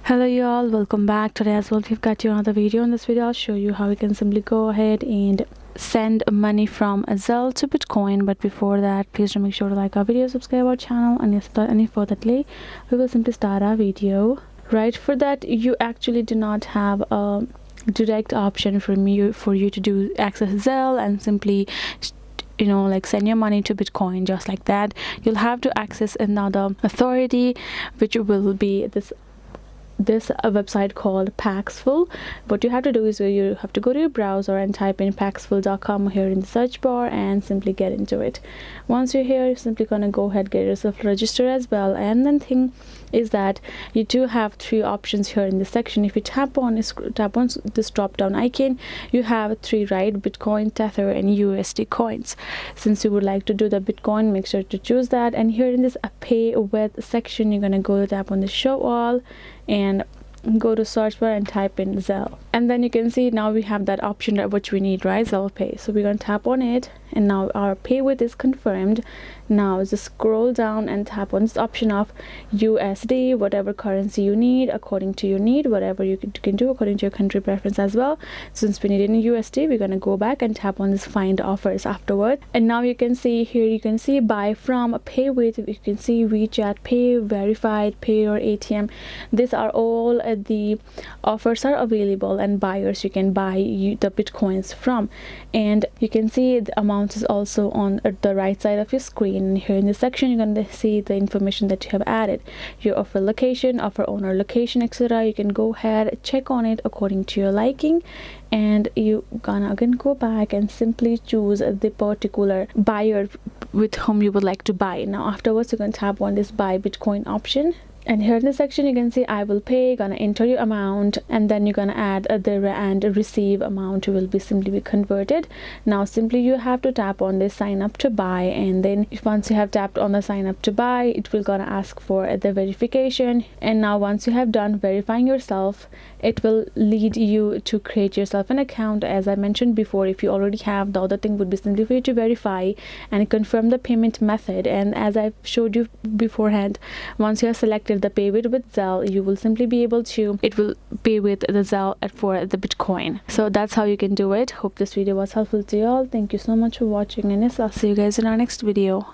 Hello y'all, welcome back. Today as well we've got you another video. In this video I'll show you how we can simply go ahead and send money from Zelle to Bitcoin. But before that, please do make sure to like our video, subscribe our channel, and without any further delay we will simply start our video. Right, for that you actually do not have a direct option for you to do access Zelle and simply like send your money to Bitcoin just like that. You'll have to access another authority, which will be this website called Paxful. What you have to do is you have to go to your browser and type in paxful.com here in the search bar and simply get into it. Once you're here, you're simply gonna go ahead, get yourself registered as well. And then thing is that you do have three options here in this section. If you tap on this drop down icon, you have three, right? Bitcoin, Tether, and USD coins. Since you would like to do the Bitcoin, make sure to choose that. And here in this pay with section, you're gonna go tap on the show all and go to search bar and type in Zelle, and then you can see now we have that option which we need, right? Zelle Pay. So we're going to tap on it, and now our pay with is confirmed. Now just scroll down and tap on this option of USD, whatever currency you need according to your need, whatever you can do according to your country preference as well. Since we need it in USD, we're going to go back and tap on this find offers afterward. And now you can see here, you can see buy from, pay with, you can see WeChat Pay, verified pay, or ATM. These are all the offers are available, and buyers you can buy the Bitcoins from. And you can see the amount is also on the right side of your screen. And here in this section you're going to see the information that you have added, your offer location, offer owner location, etc. You can go ahead, check on it according to your liking, and you gonna again go back and simply choose the particular buyer with whom you would like to buy. Now afterwards you're going to tap on this buy Bitcoin option, and here in this section you can see I will pay, gonna enter your amount, and then you're gonna add the and receive amount will be simply be converted. Now simply you have to tap on this sign up to buy, and then once you have tapped on the sign up to buy, it will gonna ask for the verification. And now once you have done verifying yourself, it will lead you to create yourself an account. As I mentioned before, if you already have, the other thing would be simply for you to verify and confirm the payment method. And as I showed you beforehand, once you have selected the pay with Zelle, you will simply be able to, it will pay with the Zelle for the Bitcoin. So that's how you can do it. Hope this video was helpful to you all. Thank you so much for watching, and yes, I'll see you guys in our next video.